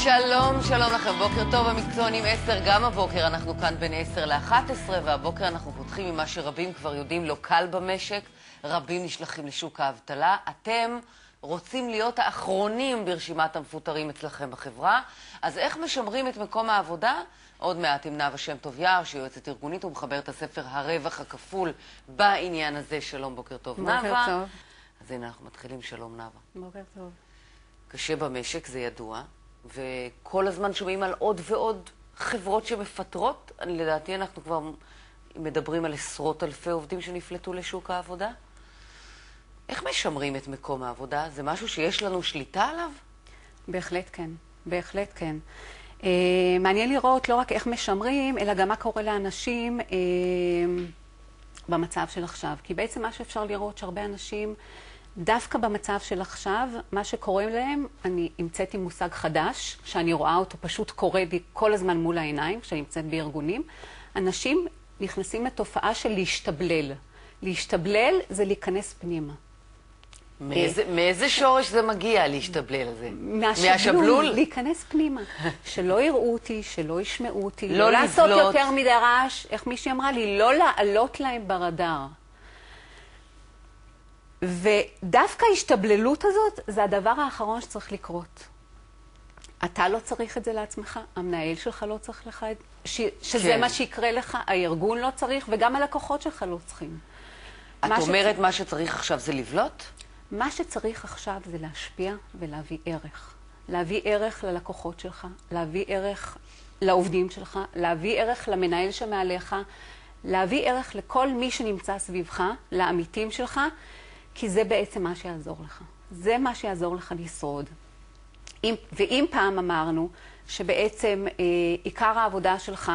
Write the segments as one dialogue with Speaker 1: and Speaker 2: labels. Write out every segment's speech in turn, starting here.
Speaker 1: שלום, שלום לכם, בוקר טוב המקצוענים 10, גם הבוקר אנחנו כאן בין 10 ל-11, והבוקר אנחנו פותחים עם מה שרבים כבר יודעים, לא קל במשק, רבים נשלחים לשוק האבטלה. אתם רוצים להיות האחרונים ברשימת המפוטרים אצלכם בחברה, אז איך משמרים את מקום העבודה? עוד מעט עם נאוה שם טוב יער, שהיא יועצת ארגונית ומחברת הספר הרווח הכפול בעניין הזה. שלום, בוקר טוב נאוה.
Speaker 2: בוקר טוב.
Speaker 1: אז הנה אנחנו מתחילים, שלום נאוה.
Speaker 2: בוקר טוב.
Speaker 1: קשה במשק, זה ידוע, וכל הזמן שומעים על עוד ועוד חברות שמפטרות. לדעתי אנחנו כבר מדברים על עשרות אלפי עובדים שנפלטו לשוק העבודה. איך משמרים את מקום העבודה? זה משהו שיש לנו שליטה עליו?
Speaker 2: בהחלט כן, בהחלט כן. מעניין לראות לא רק איך משמרים, אלא גם מה קורה לאנשים במצב של עכשיו. כי בעצם מה שאפשר לראות שהרבה אנשים, דווקא במצב של עכשיו, מה שקורה להם, אני המצאתי מושג חדש, שאני רואה אותו פשוט קורה בי כל הזמן מול העיניים, כשאני נמצאת בארגונים. אנשים נכנסים לתופעה של להשתבלל. להשתבלל זה להיכנס פנימה.
Speaker 1: מאיזה שורש זה מגיע להשתבלל הזה?
Speaker 2: מהשבלול, להיכנס פנימה. שלא יראו אותי, שלא ישמעו אותי,
Speaker 1: לא
Speaker 2: לעשות יותר מדי רעש, איך מישהי אמרה לי, לא לעלות להם ברדאר. ודווקא ההשתבללות הזאת זה הדבר האחרון שצריך לקרות. אתה לא צריך את זה לעצמך, המנהל שלך לא צריך לך, שזה מה שיקרה לך, הארגון לא צריך, וגם הלקוחות שלך לא צריכים.
Speaker 1: את אומרת מה שצריך עכשיו זה לבלוט?
Speaker 2: מה שצריך עכשיו זה להשפיע ולהביא ערך. להביא ערך ללקוחות שלך, להביא ערך לעובדים שלך, להביא ערך למנהל שמעליך, להביא ערך לכל מי שנמצא סביבך, לעמיתים שלך, כי זה בעצם מה שיעזור לך. זה מה שיעזור לך לשרוד. ואם פעם אמרנו שבעצם עיקר העבודה שלך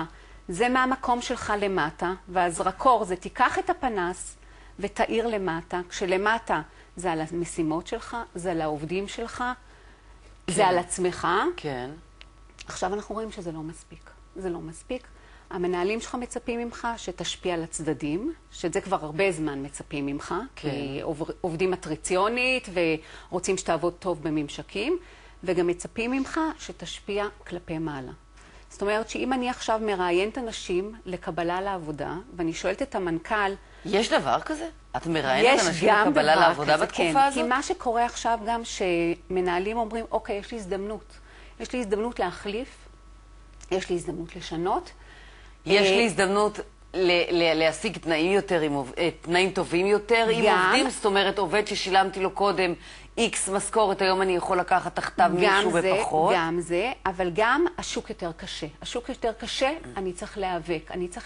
Speaker 2: זה מהמקום שלך למטה, והזרקור זה תיקח את הפנס ותאיר למטה, כשלמטה זה על המשימות שלך, זה על העובדים שלך, זה על עצמך.
Speaker 1: כן.
Speaker 2: עכשיו אנחנו רואים שזה לא מספיק. זה לא מספיק. המנהלים שלך מצפים ממך שתשפיע על הצדדים, שאת זה כבר הרבה זמן מצפים ממך,
Speaker 1: כן.
Speaker 2: כי עובדים מטריציונית ורוצים שתעבוד טוב בממשקים, וגם מצפים ממך שתשפיע כלפי מעלה. זאת אומרת שאם אני עכשיו מראיינת אנשים לקבלה לעבודה, ואני שואלת את המנכ"ל,
Speaker 1: יש דבר כזה? את מראיינת אנשים לקבלה לעבודה בתקופה הזאת?
Speaker 2: כי מה שקורה עכשיו גם שמנהלים אומרים, אוקיי, יש לי הזדמנות. יש לי הזדמנות להחליף, יש לי הזדמנות לשנות.
Speaker 1: יש לי הזדמנות להשיג תנאים טובים יותר עם עובדים, זאת אומרת עובד ששילמתי לו קודם X משכורת, היום אני יכול לקחת תחתיו מישהו בפחות.
Speaker 2: גם זה, אבל גם השוק יותר קשה. השוק יותר קשה, אני צריך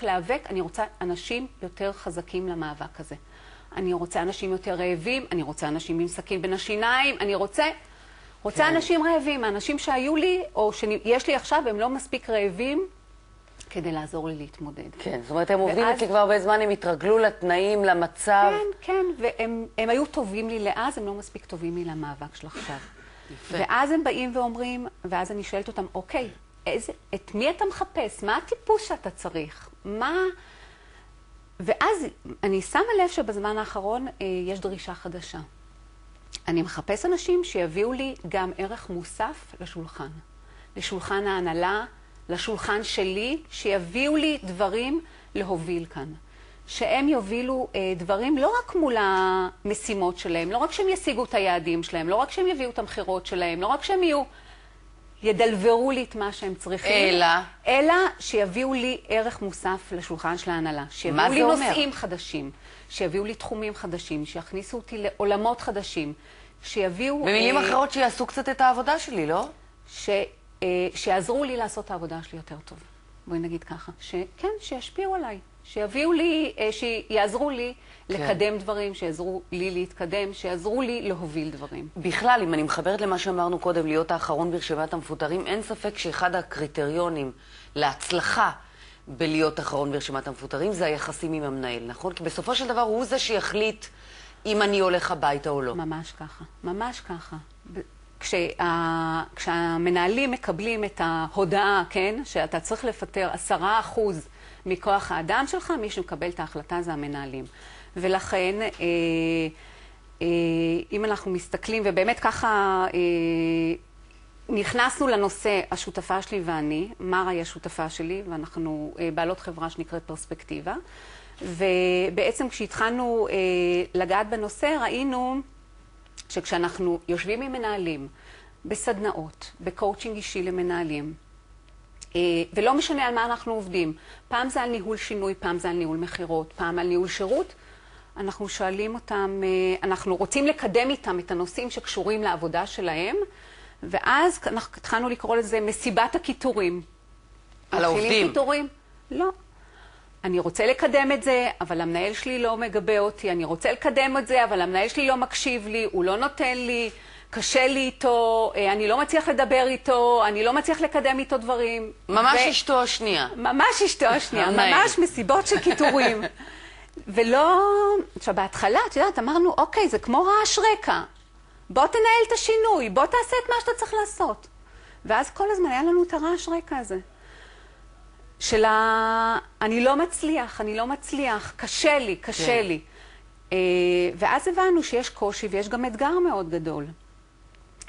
Speaker 2: להיאבק. אני רוצה אנשים יותר חזקים למאבק הזה. אני רוצה אנשים יותר רעבים, אני רוצה אנשים עם סכין בין השיניים, אני רוצה אנשים רעבים. האנשים שהיו לי, או שיש לי עכשיו, הם לא מספיק רעבים כדי לעזור לי להתמודד.
Speaker 1: כן, זאת אומרת, הם עובדים אצלי כבר הרבה זמן, הם התרגלו לתנאים, למצב.
Speaker 2: כן, והם היו טובים לי לאז, הם לא מספיק טובים לי למאבק של עכשיו. ואז הם באים ואומרים, ואז אני שואלת אותם, אוקיי, את מי אתה מחפש? מה הטיפוס שאתה צריך? ואז אני שמה לב שבזמן האחרון יש דרישה חדשה. אני מחפש אנשים שיביאו לי גם ערך מוסף לשולחן. לשולחן ההנהלה, לשולחן שלי, שיביאו לי דברים להוביל כאן. שהם יובילו דברים לא רק מול המשימות שלהם, לא רק שהם ישיגו את היעדים שלהם, לא רק שהם יביאו את המחירות שלהם, לא רק שהם ידלברו לי את מה שהם צריכים, אלא שיביאו לי ערך מוסף לשולחן של ההנהלה. שיביאו לי נושאים חדשים, שיביאו לי תחומים חדשים, שיכניסו אותי לעולמות חדשים, שיביאו...
Speaker 1: במילים אחרות שיעשו קצת את העבודה שלי, לא?
Speaker 2: שיעזרו לי לעשות את העבודה שלי יותר טוב. בואי נגיד ככה. כן, שישפיעו עליי. שיביאו לי, שיעזרו לי לקדם דברים, שיעזרו לי להתקדם, שיעזרו לי להוביל דברים.
Speaker 1: בכלל, אם אני מחברת למה שאמרנו קודם, להיות האחרון ברשימת המפוטרים, אין ספק שאחד הקריטריונים להצלחה בלהיות האחרון ברשימת המפוטרים זה היחסים עם המנהל, נכון? כי בסופו של דבר הוא זה שיחליט אם אני הולך הביתה או לא.
Speaker 2: ממש ככה. ממש ככה. כשהמנהלים מקבלים את ההודעה, כן, שאתה צריך לפטר 10% מכוח האדם שלך, מי שמקבל את ההחלטה זה המנהלים. ולכן, אם אנחנו מסתכלים, ובאמת ככה נכנסנו לנושא, השותפה שלי ואני, מרה היא השותפה שלי, ואנחנו בעלות חברה שנקראת פרספקטיבה, ובעצם כשהתחלנו לגעת בנושא, ראינו שכשאנחנו יושבים עם מנהלים, בסדנאות, בקואוצ'ינג אישי למנהלים, ולא משנה על מה אנחנו עובדים, פעם זה על ניהול שינוי, פעם זה על ניהול מחירות, פעם על ניהול שירות, אנחנו שואלים אותם, אנחנו רוצים לקדם איתם את הנושאים שקשורים לעבודה שלהם, ואז אנחנו התחלנו לקרוא לזה מסיבת הכיתורים.
Speaker 1: על העובדים?
Speaker 2: כיתורים? לא. אני רוצה לקדם את זה, אבל המנהל שלי לא מגבה אותי. אני רוצה לקדם את זה, אבל המנהל שלי לא מקשיב לי, הוא לא נותן לי, קשה לי איתו, אני לא מצליח לדבר איתו, אני לא מצליח לקדם איתו דברים.
Speaker 1: ממש אשתו השנייה.
Speaker 2: ממש אשתו השנייה, ממש מסיבות של כיתורים. ולא... עכשיו, בהתחלה, את יודעת, אמרנו, אוקיי, זה כמו רעש רקע. בוא תנהל את השינוי, בוא תעשה את מה שאתה צריך לעשות. ואז כל הזמן היה לנו את הרעש רקע הזה. אני לא מצליח, קשה לי. ואז הבנו שיש קושי ויש גם אתגר מאוד גדול.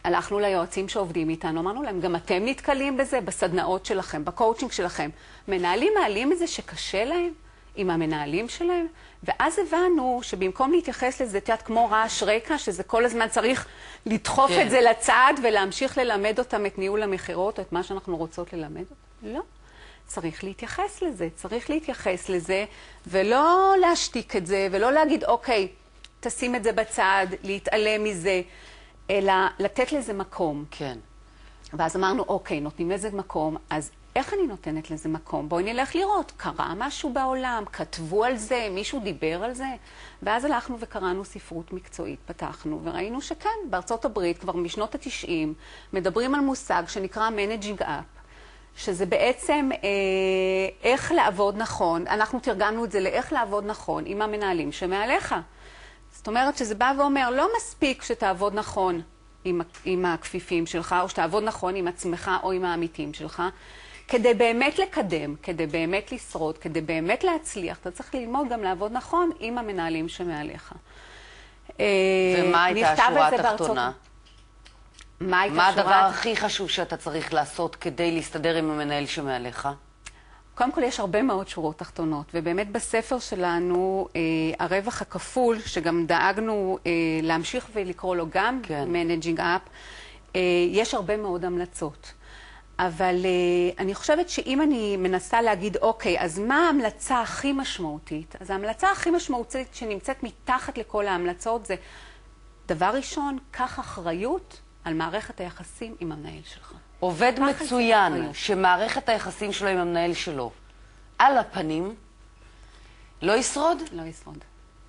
Speaker 2: הלכנו ליועצים שעובדים איתנו, אמרנו להם, גם אתם נתקלים בזה, בסדנאות שלכם, בקואוצ'ינג שלכם. מנהלים מעלים את זה שקשה להם עם המנהלים שלהם, ואז הבנו שבמקום להתייחס לזה, תיאת כמו רעש רקע, שזה כל הזמן צריך לדחוף את זה לצד ולהמשיך ללמד אותם את ניהול המחירות, או את מה שאנחנו רוצות ללמד אותם. לא. צריך להתייחס לזה, ולא להשתיק את זה, ולא להגיד, אוקיי, תשים את זה בצד, להתעלם מזה, אלא לתת לזה מקום.
Speaker 1: כן.
Speaker 2: ואז אמרנו, אוקיי, נותנים לזה מקום, אז איך אני נותנת לזה מקום? בואי נלך לראות, קרה משהו בעולם, כתבו על זה, מישהו דיבר על זה, ואז הלכנו וקראנו ספרות מקצועית, פתחנו, וראינו שכן, בארצות הברית, כבר משנות ה-90, מדברים על מושג שנקרא Managing Up, שזה בעצם איך לעבוד נכון, אנחנו תרגמנו את זה לאיך לעבוד נכון עם המנהלים שמעליך. זאת אומרת שזה בא ואומר, לא מספיק שתעבוד נכון עם הכפיפים שלך, או שתעבוד נכון עם עצמך או עם העמיתים שלך, כדי באמת לקדם, כדי באמת לשרוד, כדי באמת להצליח, אתה צריך ללמוד גם לעבוד נכון עם המנהלים שמעליך.
Speaker 1: ומה הייתה השורה התחתונה? מה הדבר הכי חשוב שאתה צריך לעשות כדי להסתדר עם המנהל שמעליך?
Speaker 2: קודם כל, יש הרבה מאוד שורות תחתונות, ובאמת בספר שלנו, הרווח הכפול, שגם דאגנו להמשיך ולקרוא לו גם Managing Up, יש הרבה מאוד המלצות. אבל אני חושבת שאם אני מנסה להגיד, אוקיי, אז מה ההמלצה הכי משמעותית? אז ההמלצה הכי משמעותית שנמצאת מתחת לכל ההמלצות זה, דבר ראשון, קח אחריות על מערכת היחסים עם המנהל שלך.
Speaker 1: עובד מצוין שמערכת היחסים שלו עם המנהל שלו על הפנים, לא ישרוד?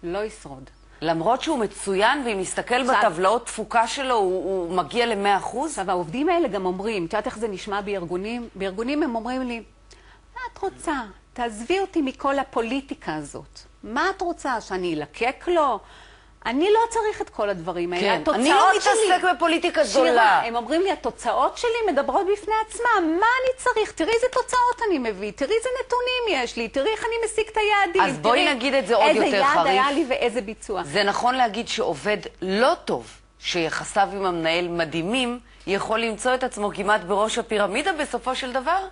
Speaker 2: לא ישרוד.
Speaker 1: למרות שהוא מצוין, ואם נסתכל בטבלאות תפוקה שלו, הוא מגיע ל-100%?
Speaker 2: עכשיו, העובדים האלה גם אומרים, את יודעת איך זה נשמע בארגונים? בארגונים הם אומרים לי, מה את רוצה? תעזבי אותי מכל הפוליטיקה הזאת. מה את רוצה? שאני אלקק לו? אני לא צריך את כל הדברים האלה.
Speaker 1: כן, אני לא מתעסק בפוליטיקה זולה.
Speaker 2: שירה, הם אומרים לי, התוצאות שלי מדברות בפני עצמם. מה אני צריך? תראי איזה תוצאות אני מביא, תראי איזה נתונים יש לי, תראי איך אני מסיק את היעדים.
Speaker 1: אז בואי נגיד את זה עוד יותר חריף.
Speaker 2: איזה יעד היה לי ואיזה ביצוע.
Speaker 1: זה נכון להגיד שעובד לא טוב, שיחסיו עם המנהל מדהימים, יכול למצוא את עצמו כמעט בראש הפירמידה בסופו של דבר?